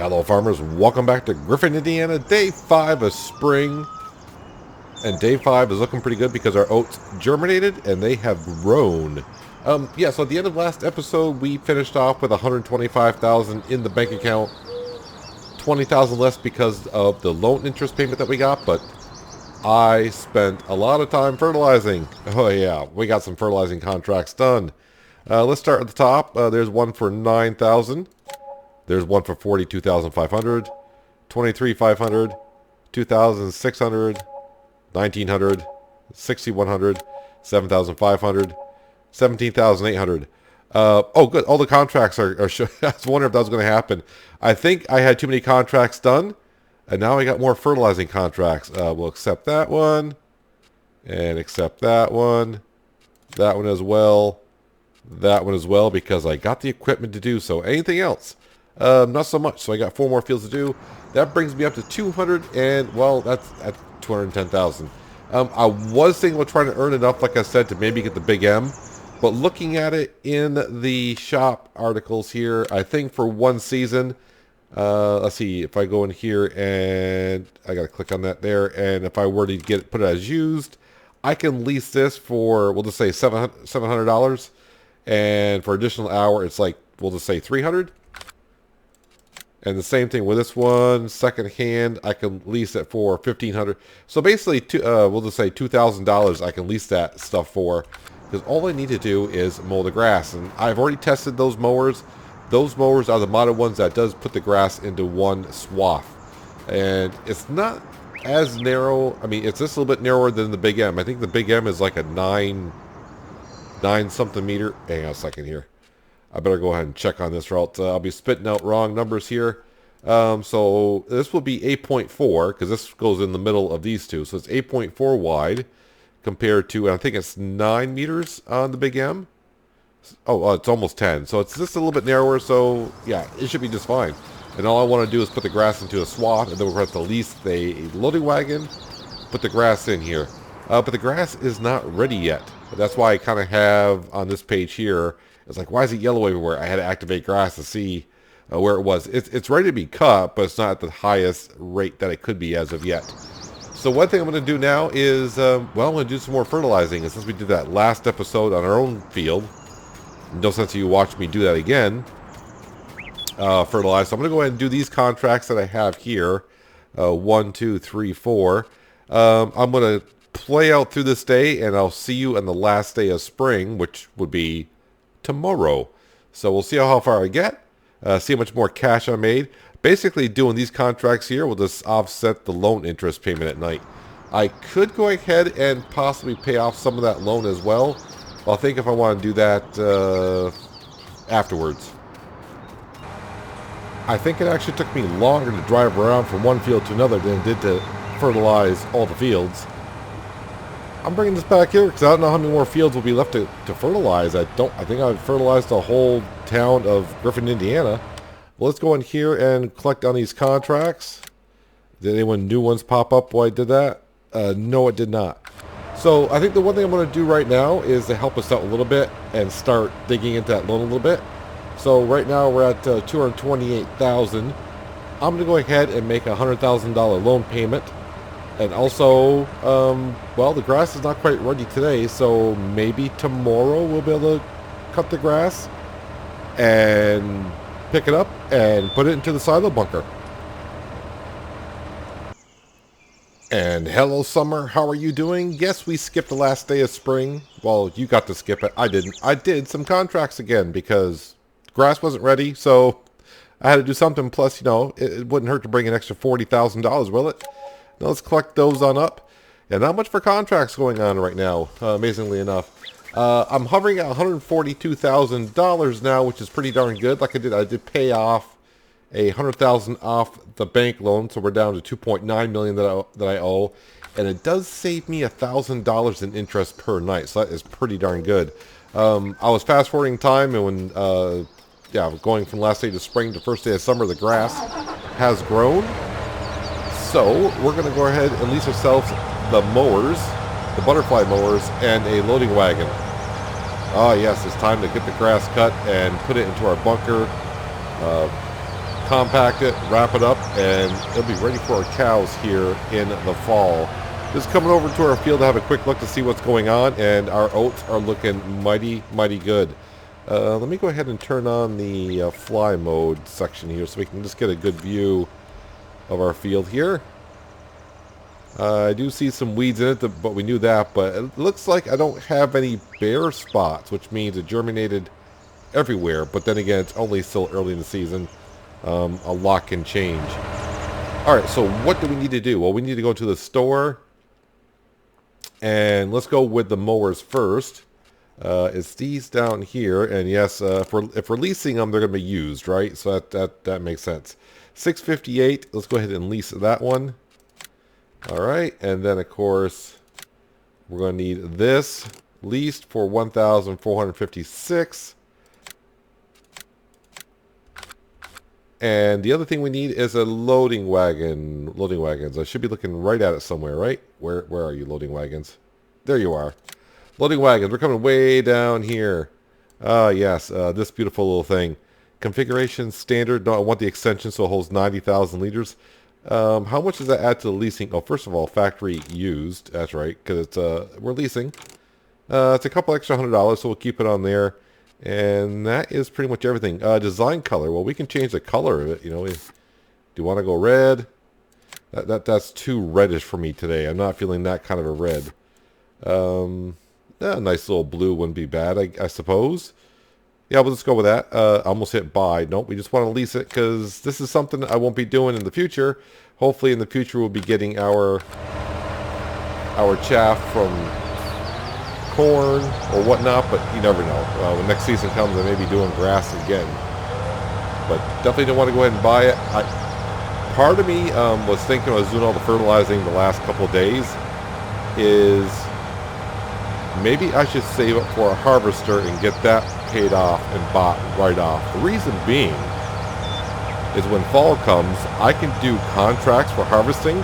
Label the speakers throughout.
Speaker 1: Hello farmers, welcome back to Griffin, Indiana, day 5 of spring. And day 5 is looking pretty good because our oats germinated and they have grown. Yeah, so at the end of last episode, we finished off with 125,000 in the bank account. 20,000 less because of the loan interest payment that we got, but I spent a lot of time fertilizing. Oh yeah, we got some fertilizing contracts done. Let's start at the top. There's one for 9,000. There's one for 42,500, 23,500, 2,600, 1,900, 6,100, 7,500, 17,800. Oh, good. All the contracts are I was wondering if that was going to happen. I think I had too many contracts done, and now I got more fertilizing contracts. We'll accept that one, and accept that one as well, that one as well, because I got the equipment to do so. Anything else? Not so much. So I got 4 more fields to do. That brings me up to 200, and well, that's at 210,000. I was thinking about trying to earn enough, like I said, to maybe get the big M. But looking at it in the shop articles here, I think for one season, let's see, if I go in here and I got to click on that there, and if I were to put it as used, I can lease this for, we'll just say $700, and for additional hour, it's like, we'll just say 300. And the same thing with this one, second hand, I can lease it for $1,500. So basically, we'll just say $2,000 I can lease that stuff for. Because all I need to do is mow the grass. And I've already tested those mowers. Those mowers are the modded ones that does put the grass into one swath. And it's not as narrow. I mean, it's just a little bit narrower than the Big M. I think the Big M is like a 9 something meter. Hang on a second here. I better go ahead and check on this, or else I'll be spitting out wrong numbers here. So this will be 8.4, because this goes in the middle of these two. So it's 8.4 wide compared to, I think it's 9 meters on the Big M. Oh, it's almost 10. So it's just a little bit narrower, so yeah, it should be just fine. And all I want to do is put the grass into a swath, and then we're going to have to lease a loading wagon, put the grass in here. But the grass is not ready yet. That's why I kind of have on this page here, it's like, why is it yellow everywhere? I had to activate grass to see where it was. It's ready to be cut, but it's not at the highest rate that it could be as of yet. So one thing I'm going to do now is, well, I'm going to do some more fertilizing. And since we did that last episode on our own field, no sense of you watch me do that again, fertilize. So I'm going to go ahead and do these contracts that I have here. 1, 2, 3, 4. I'm going to play out through this day, and I'll see you on the last day of spring, which would be tomorrow. So we'll see how far I get, see how much more cash I made. Basically doing these contracts here will just offset the loan interest payment at night. I could go ahead and possibly pay off some of that loan as well. I'll think if I want to do that afterwards. I think it actually took me longer to drive around from one field to another than it did to fertilize all the fields. I'm bringing this back here because I don't know how many more fields will be left to fertilize. I think I've fertilized the whole town of Griffin, Indiana. Well, let's go in here and collect on these contracts. Did anyone new ones pop up while I did that? No, it did not. So I think the one thing I'm going to do right now is to help us out a little bit and start digging into that loan a little bit. So right now we're at 228,000. I'm going to go ahead and make a $100,000 loan payment. And also, well, the grass is not quite ready today, so maybe tomorrow we'll be able to cut the grass and pick it up and put it into the silo bunker. And hello, summer. How are you doing? Yes, we skipped the last day of spring. Well, you got to skip it. I didn't. I did some contracts again because grass wasn't ready, so I had to do something. Plus, you know, it wouldn't hurt to bring an extra $40,000, will it? Now let's collect those on up. And not much for contracts going on right now, amazingly enough. I'm hovering at $142,000 now, which is pretty darn good. Like I did pay off a $100,000 off the bank loan, so we're down to $2.9 million that I owe. And it does save me $1,000 in interest per night, so that is pretty darn good. I was fast forwarding time, and when going from last day to spring to first day of summer, the grass has grown. So we're going to go ahead and lease ourselves the mowers, the butterfly mowers, and a loading wagon. Ah, yes, it's time to get the grass cut and put it into our bunker. compact it, wrap it up, and it'll be ready for our cows here in the fall. Just coming over to our field to have a quick look to see what's going on, and our oats are looking mighty, mighty good. Let me go ahead and turn on the fly mode section here so we can just get a good view of our field here. I do see some weeds in it, but we knew that, but it looks like I don't have any bare spots, which means it germinated everywhere, but then again, it's only still early in the season. A lot can change. Alright, so what do we need to do? Well, we need to go to the store, and let's go with the mowers first. It's these down here, and yes, if we're leasing them, they're going to be used, right? So that makes sense. $658, let's go ahead and lease that one. Alright, and then of course, we're going to need this leased for $1,456. And the other thing we need is a loading wagon. Loading wagons. I should be looking right at it somewhere, right? Where are you, loading wagons? There you are. Loading wagons. We're coming way down here. Ah, yes. This beautiful little thing. Configuration standard. No, I want the extension so it holds 90,000 liters. How much does that add to the leasing? Oh, first of all, factory used. That's right, because it's we're leasing. It's a couple extra $100, so we'll keep it on there. And that is pretty much everything. Design color. Well, we can change the color of it. You know, do you want to go red? That's too reddish for me today. I'm not feeling that kind of a red. A nice little blue wouldn't be bad, I suppose. Yeah, we'll just go with that. Almost hit buy. Nope, we just want to lease it because this is something I won't be doing in the future. Hopefully, in the future, we'll be getting our chaff from corn or whatnot, but you never know. When next season comes, I may be doing grass again. But definitely don't want to go ahead and buy it. Part of me was thinking I was doing all the fertilizing the last couple of days. Is maybe I should save up for a harvester and get that paid off and bought right off. The reason being is when fall comes, I can do contracts for harvesting.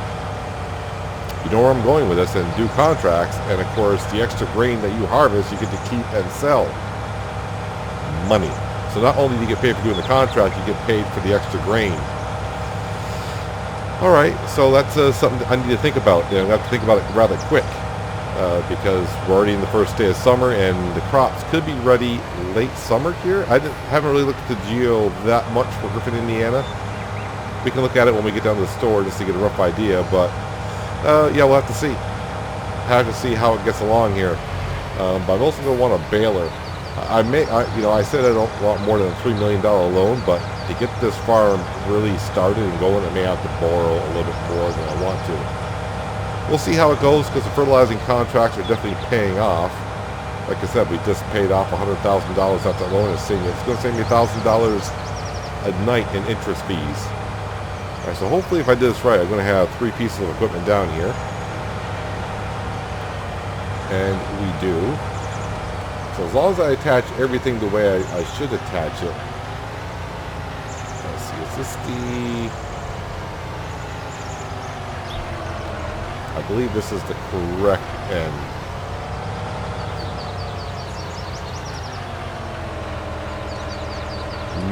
Speaker 1: You know where I'm going with this, and do contracts, and of course the extra grain that you harvest you get to keep and sell. Money. So not only do you get paid for doing the contract, you get paid for the extra grain. Alright, so that's something I need to think about. You know, I have to think about it rather quick. Because we're already in the first day of summer, and the crops could be ready late summer here. I haven't really looked at the geo that much for Griffin, Indiana. We can look at it when we get down to the store just to get a rough idea, but yeah, we'll have to see. Have to see how it gets along here. But I'm also going to want a baler. I said I don't want more than a $3 million loan, but to get this farm really started and going, I may have to borrow a little bit more than I want to. We'll see how it goes, because the fertilizing contracts are definitely paying off. Like I said, we just paid off $100,000 off that loan. It's going to save me $1,000 a night in interest fees. Alright, so hopefully if I did this right, I'm going to have 3 pieces of equipment down here. And we do. So as long as I attach everything the way I should attach it. Let's see, is this the... I believe this is the correct end.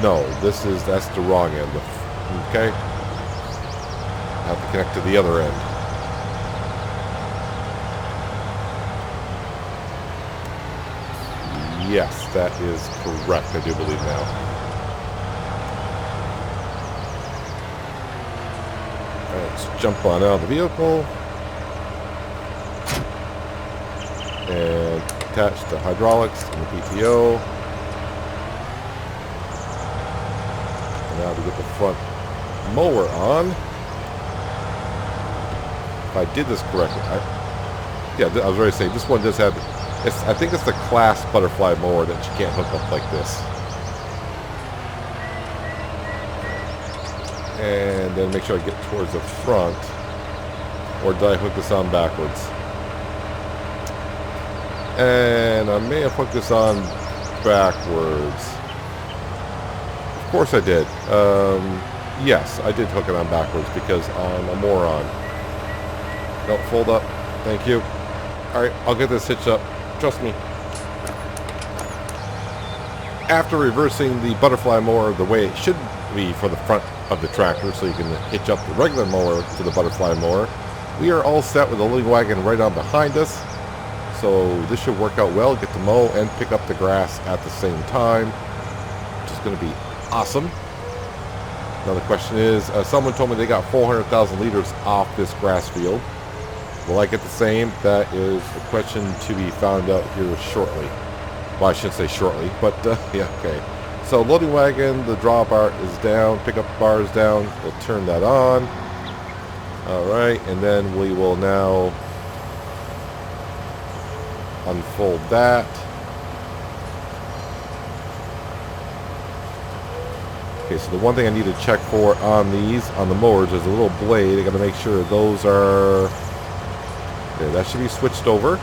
Speaker 1: No, that's the wrong end. Okay? I have to connect to the other end. Yes, that is correct, I do believe now. Alright, let's jump on out of the vehicle. And attach the hydraulics and the PTO. And now to get the front mower on. If I did this correctly, I was ready to say this one does have. I think it's the class butterfly mower that you can't hook up like this. And then make sure I get towards the front, or did I hook this on backwards? And I may have hooked this on backwards. Of course I did. Yes, I did hook it on backwards because I'm a moron. Don't fold up. Thank you. Alright, I'll get this hitched up. Trust me. After reversing the butterfly mower the way it should be for the front of the tractor, so you can hitch up the regular mower to the butterfly mower. We are all set with the loading wagon right on behind us, so this should work out well. Get to mow and pick up the grass at the same time, which is going to be awesome. Now the question is, someone told me they got 400,000 liters off this grass field. Will I get the same? That is a question to be found out here shortly. Well, I shouldn't say shortly, but yeah, okay. So loading wagon, the draw bar is down, pickup bar is down. We'll turn that on. All right, and then we will now unfold that. Okay, so the one thing I need to check for on these, on the mowers, is a little blade. I got to make sure those are... Okay, that should be switched over.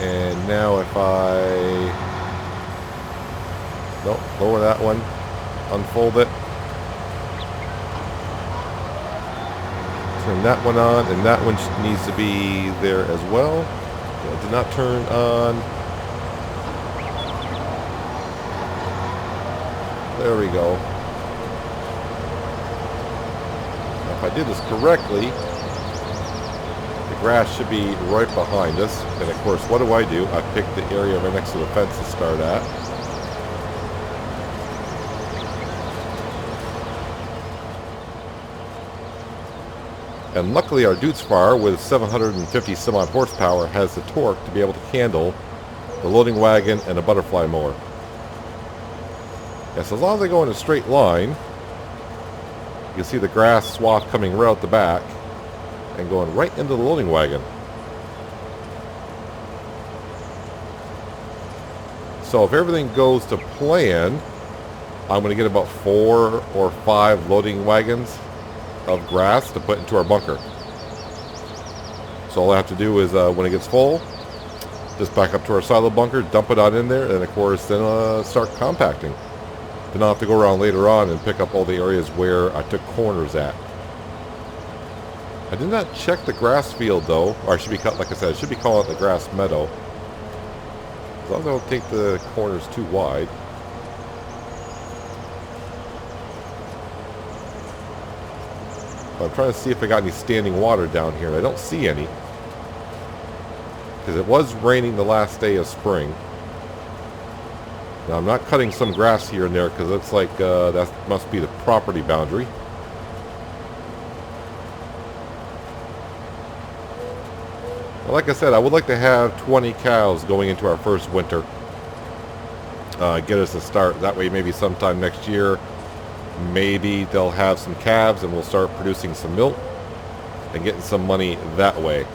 Speaker 1: And now if I... Nope, lower that one. Unfold it. Turn that one on, and that one needs to be there as well. Okay, did not turn on. There we go. Now, if I did this correctly, the grass should be right behind us. And of course, what do? I pick the area right next to the fence to start at. And luckily our Dutz Spar with 750 some odd horsepower has the torque to be able to handle the loading wagon and a butterfly mower. Yes, as long as I go in a straight line, you can see the grass swath coming right out the back and going right into the loading wagon. So if everything goes to plan, I'm going to get about 4 or 5 loading wagons of grass to put into our bunker. So all I have to do is when it gets full, just back up to our silo bunker, dump it on in there, and of course then start compacting. Then I'll have to go around later on and pick up all the areas where I took corners at. I did not check the grass field though, or I should be, like I said, I should be calling it the grass meadow. As long as I don't take the corners too wide. I'm trying to see if I got any standing water down here, and I don't see any. Because it was raining the last day of spring. Now I'm not cutting some grass here and there because it looks like that must be the property boundary. Well, like I said, I would like to have 20 cows going into our first winter. Get us a start. That way maybe sometime next year, maybe they'll have some calves and we'll start producing some milk and getting some money that way.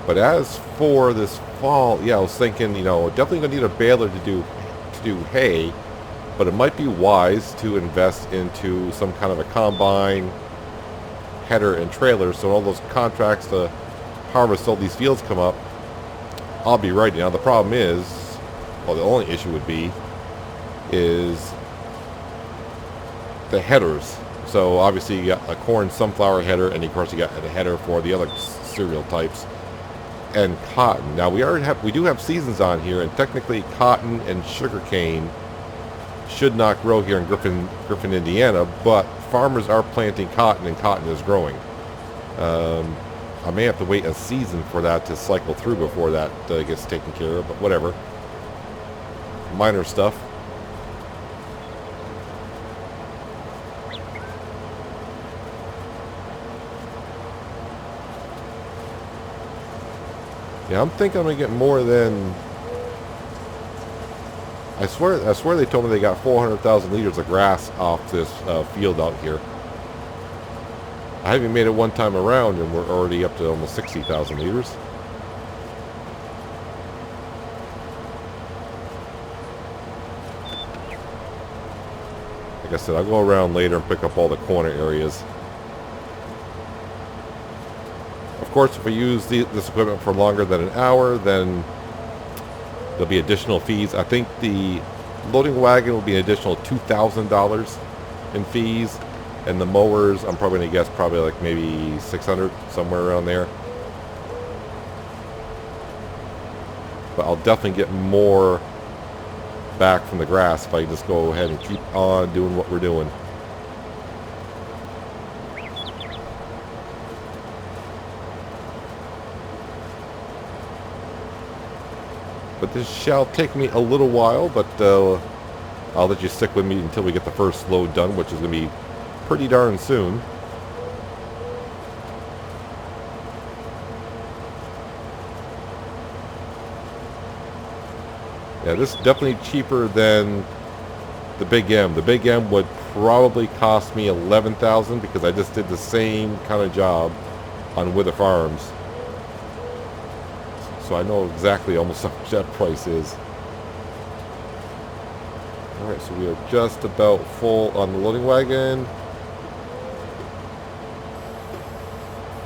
Speaker 1: But as for this fall, yeah, I was thinking, you know, definitely going to need a baler to do hay, but it might be wise to invest into some kind of a combine, header, and trailer, so all those contracts to harvest all these fields come up, I'll be ready. Now the problem is, well, the only issue would be is the headers. So obviously you got a corn sunflower header, and of course you got a header for the other cereal types, and cotton. Now we do have seasons on here, and technically cotton and sugarcane should not grow here in Griffin, Indiana, but farmers are planting cotton, and cotton is growing. I may have to wait a season for that to cycle through before that gets taken care of, but whatever. Minor stuff. Yeah, I'm thinking I'm gonna get more than. I swear they told me they got 400,000 liters of grass off this field out here. I haven't made it one time around, and we're already up to almost 60,000 liters. Like I said, I'll go around later and pick up all the corner areas. Of course, if we use this equipment for longer than an hour, then there'll be additional fees. I think the loading wagon will be an additional $2,000 in fees, and the mowers, I'm probably going to guess probably like maybe 600, somewhere around there. But I'll definitely get more back from the grass if I just go ahead and keep on doing what we're doing. But this shall take me a little while, but I'll let you stick with me until we get the first load done, which is going to be pretty darn soon. Yeah, this is definitely cheaper than the Big M. The Big M would probably cost me $11,000 because I just did the same kind of job on Wither Farms. So I know exactly almost how much that price is. Alright, so we are just about full on the loading wagon.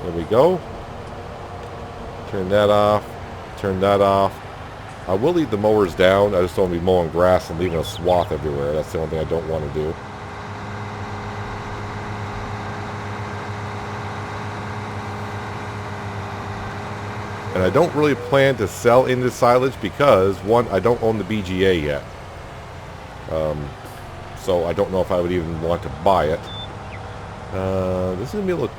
Speaker 1: There we go. Turn that off. Turn that off. I will leave the mowers down. I just don't want to be mowing grass and leaving a swath everywhere. That's the only thing I don't want to do. And I don't really plan to sell into silage because, one, I don't own the BGA yet. So I don't know if I would even want to buy it. This is going to be a little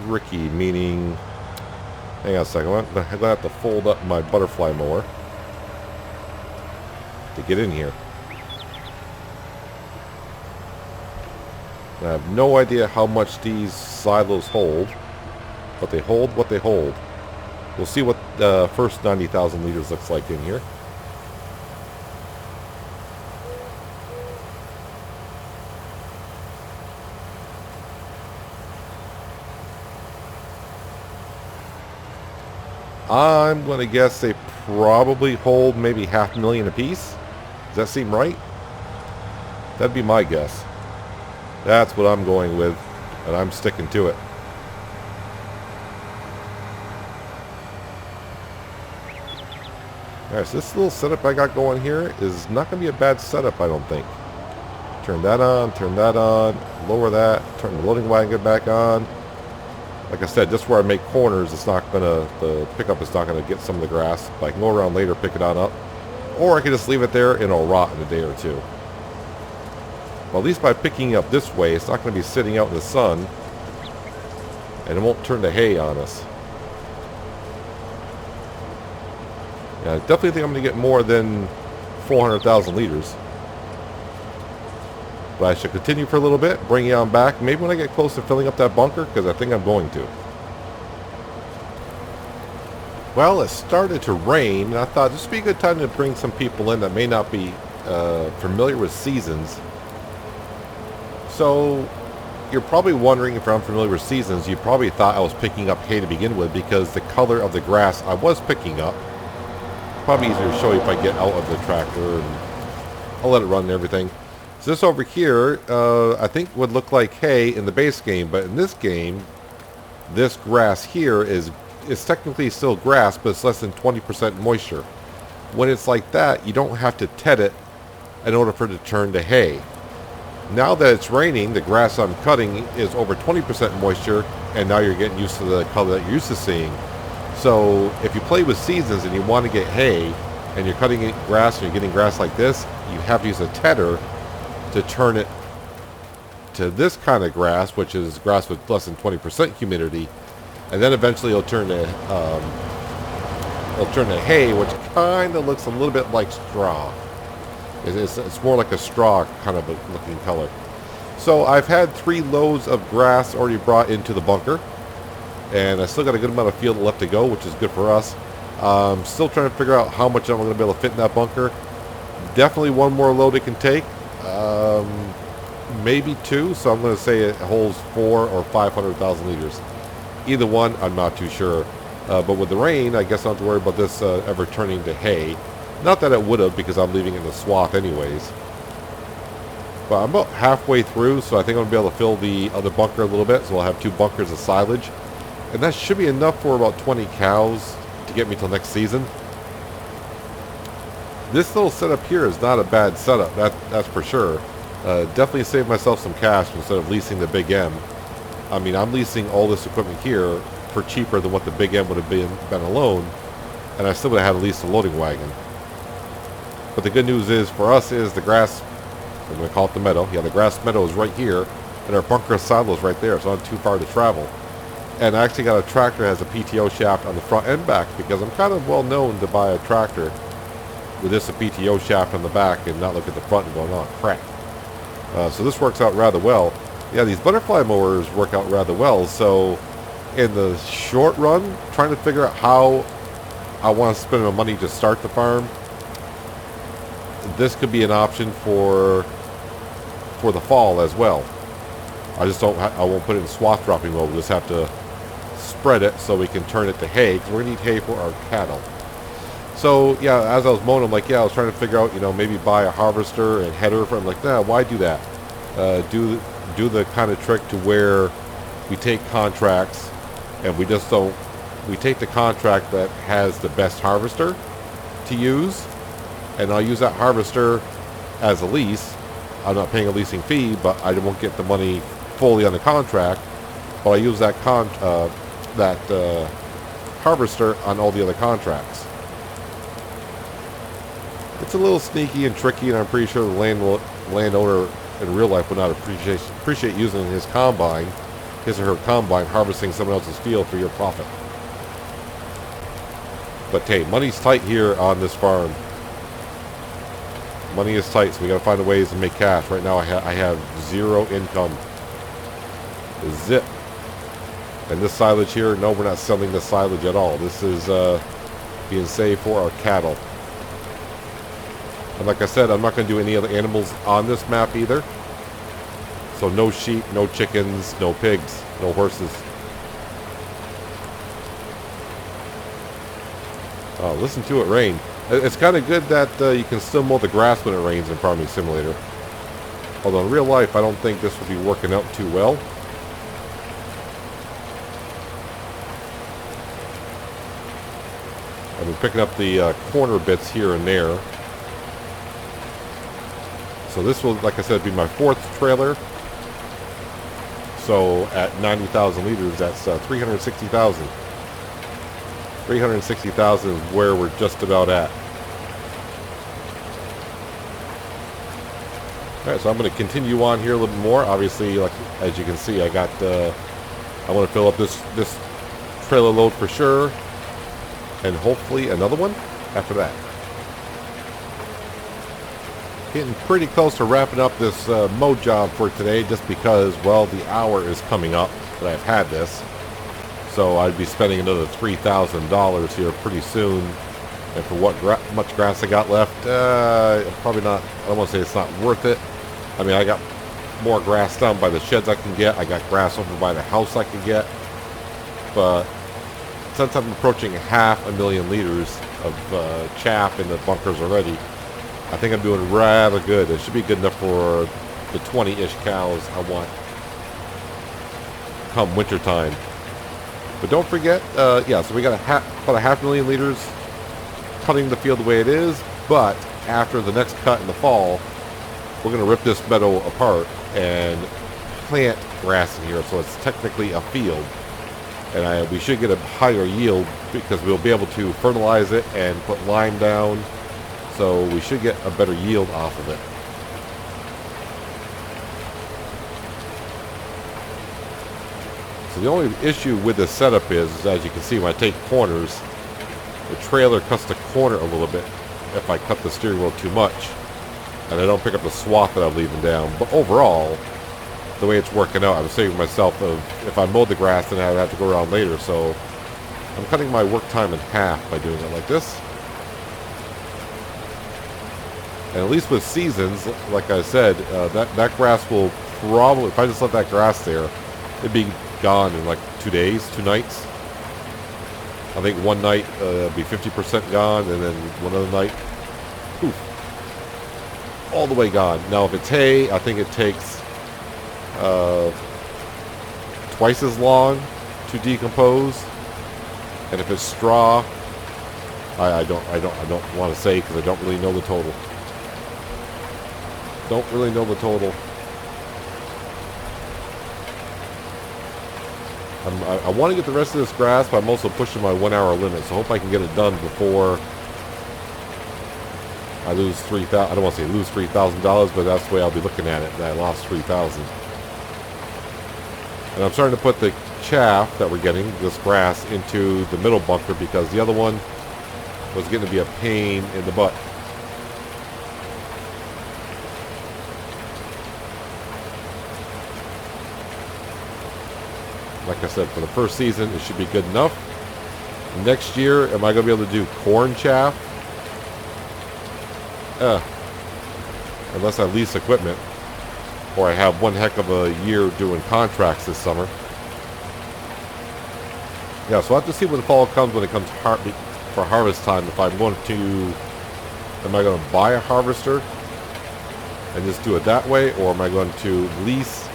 Speaker 1: tricky, meaning... Hang on a second. I'm going to have to fold up my butterfly mower to get in here. I have no idea how much these silos hold, but they hold what they hold. We'll see what the first 90,000 liters looks like in here. I'm going to guess they probably hold maybe 500,000 apiece. Does that seem right? That'd be my guess. That's what I'm going with, and I'm sticking to it. Alright, so this little setup I got going here is not going to be a bad setup, I don't think. Turn that on, lower that, turn the loading wagon back on. Like I said, just where I make corners, it's not going to, the pickup is not going to get some of the grass. But I can go around later, pick it on up. Or I can just leave it there and it'll rot in a day or two. Well, at least by picking it up this way, it's not going to be sitting out in the sun. And it won't turn to hay on us. Yeah, I definitely think I'm going to get more than 400,000 liters. But I should continue for a little bit, bring you on back. Maybe when I get close to filling up that bunker, because I think I'm going to. Well, it started to rain, and I thought this would be a good time to bring some people in that may not be familiar with seasons. So, you're probably wondering if I'm familiar with seasons. You probably thought I was picking up hay to begin with, because the color of the grass I was picking up. Probably easier to show you if I get out of the tractor, and I'll let it run and everything. So this over here, I think would look like hay in the base game, but in this game, this grass here is technically still grass, but it's less than 20% moisture. When it's like that, you don't have to ted it in order for it to turn to hay. Now that it's raining, the grass I'm cutting is over 20% moisture, and now you're getting used to the color that you're used to seeing. So if you play with seasons and you want to get hay, and you're cutting grass and you're getting grass like this, you have to use a tedder to turn it to this kind of grass, which is grass with less than 20% humidity, and then eventually it'll turn to hay, which kind of looks a little bit like straw. It's more like a straw kind of a looking color. So I've had 3 loads of grass already brought into the bunker, and I still got a good amount of field left to go, which is good for us. Still trying to figure out how much I'm going to be able to fit in that bunker. Definitely one more load it can take. Maybe 2, so I'm going to say it holds 4 or 500,000 liters. Either one, I'm not too sure. But with the rain, I guess I don't have to worry about this ever turning to hay. Not that it would have, because I'm leaving it in the swath anyways. But I'm about halfway through, so I think I'm going to be able to fill the other bunker a little bit. So I'll have 2 bunkers of silage. And that should be enough for about 20 cows to get me till next season. This little setup here is not a bad setup, that's for sure. Definitely saved myself some cash instead of leasing the Big M. I mean, I'm leasing all this equipment here for cheaper than what the Big M would have been alone, and I still would have had at least a loading wagon. But the good news is for us is the grass, I'm going to call it the meadow. Yeah, the grass meadow is right here, and our bunker silo is right there. It's not too far to travel. And I actually got a tractor that has a PTO shaft on the front and back because I'm kind of well known to buy a tractor with this a PTO shaft on the back and not look at the front and go, oh crap. So this works out rather well. Yeah, these butterfly mowers work out rather well. So in the short run, trying to figure out how I want to spend my money to start the farm, this could be an option for the fall as well. I won't put it in swath dropping mode. We'll just have to spread it so we can turn it to hay, because we're going to need hay for our cattle. So yeah, as I was mowing, I'm like, yeah, I was trying to figure out, maybe buy a harvester and header for it. I'm like, nah, why do that? Do the kind of trick to where we take contracts and we take the contract that has the best harvester to use, and I'll use that harvester as a lease. I'm not paying a leasing fee, but I won't get the money fully on the contract, but I use that harvester on all the other contracts. It's a little sneaky and tricky, and I'm pretty sure the landowner in real life would not appreciate using his or her combine, harvesting someone else's field for your profit. But hey, money's tight here on this farm. Money is tight, so we got to find a ways to make cash. Right now, I have zero income. Zip. And this silage here, no, we're not selling this silage at all. This is being saved for our cattle. And like I said, I'm not going to do any other animals on this map either. So no sheep, no chickens, no pigs, no horses. Oh, listen to it rain. It's kind of good that you can still mow the grass when it rains in Farming Simulator. Although in real life, I don't think this will be working out too well. I've been picking up the corner bits here and there. So this will, like I said, be my 4th trailer. So at 90,000 liters, that's 360,000. 360,000 is where we're just about at. Alright, so I'm going to continue on here a little bit more. Obviously, like as you can see, I want to fill up this trailer load for sure. And hopefully another one after that. Getting pretty close to wrapping up this mow job for today, just because, well, the hour is coming up that I've had this. So I'd be spending another $3,000 here pretty soon. And for what much grass I got left, probably not. I don't want to say it's not worth it. I mean, I got more grass down by the sheds I can get. I got grass over by the house I can get. But since I'm approaching 500,000 liters of chaff in the bunkers already, I think I'm doing rather good. It should be good enough for the 20-ish cows I want come wintertime. But don't forget, yeah, so we got about 500,000 liters cutting the field the way it is, but after the next cut in the fall, we're going to rip this meadow apart and plant grass in here, so it's technically a field. And we should get a higher yield because we'll be able to fertilize it and put lime down, so we should get a better yield off of it. So the only issue with this setup is, as you can see, when I take corners, the trailer cuts the corner a little bit if I cut the steering wheel too much, and I don't pick up the swath that I'm leaving down. But overall, the way it's working out, I'm saving myself if I mowed the grass, then I'd have to go around later. So I'm cutting my work time in half by doing it like this. And at least with seasons, like I said, that grass will probably, if I just let that grass there, it'd be gone in like 2 days, 2 nights. I think one night it'll be 50% gone, and then one other night, poof, all the way gone. Now if it's hay, I think it takes twice as long to decompose. And if it's straw, I don't want to say, because I don't really know the total. Don't really know the total. I want to get the rest of this grass, but I'm also pushing my 1 hour limit, so I hope I can get it done before I lose $3,000. I don't want to say lose $3,000, but that's the way I'll be looking at it. That I lost $3,000. And I'm starting to put the chaff that we're getting, this grass, into the middle bunker because the other one was getting to be a pain in the butt. Like I said, for the first season, it should be good enough. Next year, am I going to be able to do corn chaff? Unless I lease equipment. Or I have one heck of a year doing contracts this summer. Yeah, so I'll have to see when the fall comes, when it comes for harvest time. If I'm going to... Am I going to buy a harvester and just do it that way? Or am I going to lease...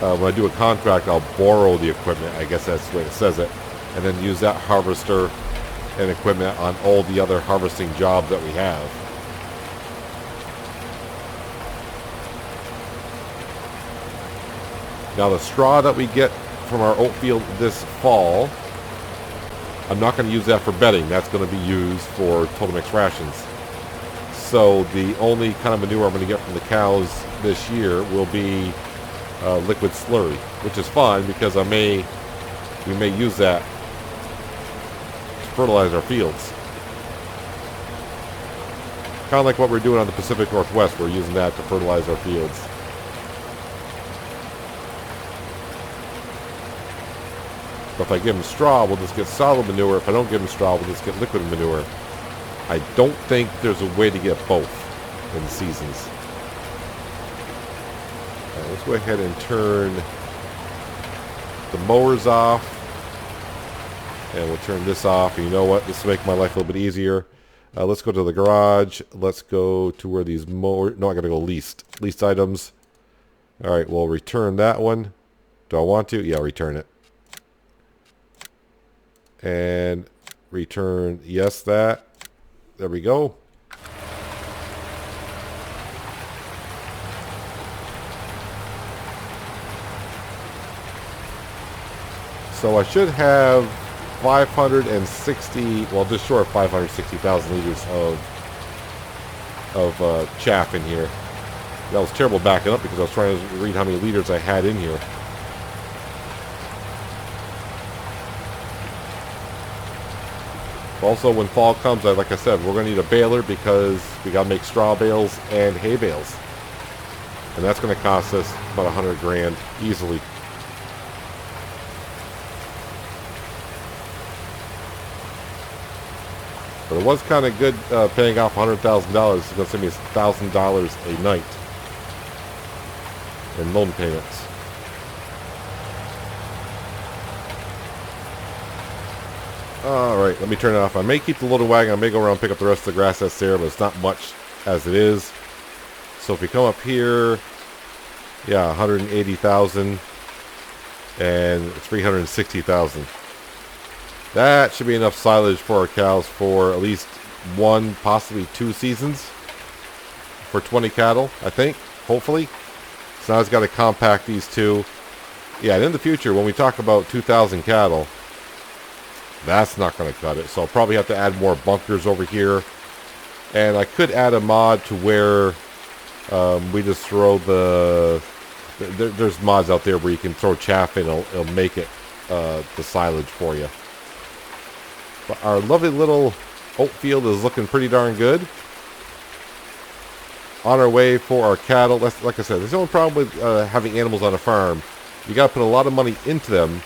Speaker 1: when I do a contract, I'll borrow the equipment. I guess that's the way it says it. And then use that harvester and equipment on all the other harvesting jobs that we have. Now the straw that we get from our oat field this fall, I'm not going to use that for bedding. That's going to be used for total mix rations. So the only kind of manure I'm going to get from the cows this year will be liquid slurry, which is fine because we may use that to fertilize our fields. Kind of like what we're doing on the Pacific Northwest. We're using that to fertilize our fields. But if I give them straw, we'll just get solid manure. If I don't give them straw, we'll just get liquid manure. I don't think there's a way to get both in the seasons. Right, let's go ahead and turn the mowers off. And we'll turn this off. And you know what? This will make my life a little bit easier. Let's go to the garage. Let's go to where these mowers... No, I got to go leased. Leased items. All right, we'll return that one. Do I want to? Yeah, return it. And return, yes, that. There we go. So I should have 560, well, just short of 560,000 liters of chaff in here. That was terrible backing up because I was trying to read how many liters I had in here. Also, when fall comes, like I said, we're going to need a baler because we got to make straw bales and hay bales. And that's going to cost us about $100,000 easily. But it was kind of good paying off $100,000. It's going to save me $1,000 a night in loan payments. Alright, let me turn it off. I may keep the loaded wagon. I may go around and pick up the rest of the grass that's there, but it's not much as it is. So if we come up here, yeah, 180,000 and 360,000. That should be enough silage for our cows for at least one, possibly 2 seasons for 20 cattle, I think, hopefully. So now I've got to compact these two. Yeah, and in the future, when we talk about 2,000 cattle, that's not going to cut it. So I'll probably have to add more bunkers over here. And I could add a mod to where we just throw there's mods out there where you can throw chaff in. It'll make it the silage for you. But our lovely little oat field is looking pretty darn good. On our way for our cattle. Like I said, there's the only problem with having animals on a farm. You got to put a lot of money into them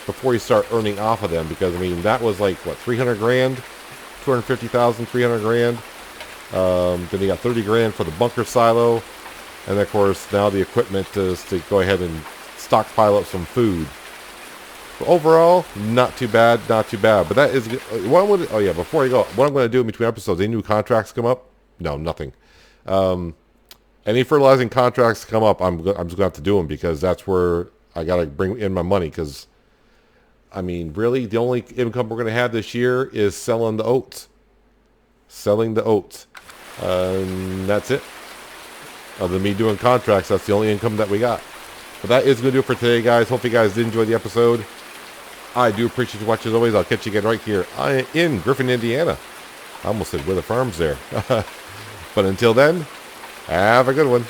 Speaker 1: before you start earning off of them, because I mean that was like what, $300,000, $250,000, $300,000. Then you got $30,000 for the bunker silo, and of course now the equipment is to go ahead and stockpile up some food. But overall, not too bad, not too bad. But that is what I'm gonna, oh yeah, before you go, what I'm going to do in between episodes, any new contracts come up? No, nothing. Any fertilizing contracts come up, I'm just going to have to do them because that's where I got to bring in my money because. I mean, really, the only income we're going to have this year is selling the oats. Selling the oats. That's it. Other than me doing contracts, that's the only income that we got. But that is going to do it for today, guys. Hope you guys did enjoy the episode. I do appreciate you watching as always. I'll catch you again right here in Griffin, Indiana. I almost said where the farm's there. But until then, have a good one.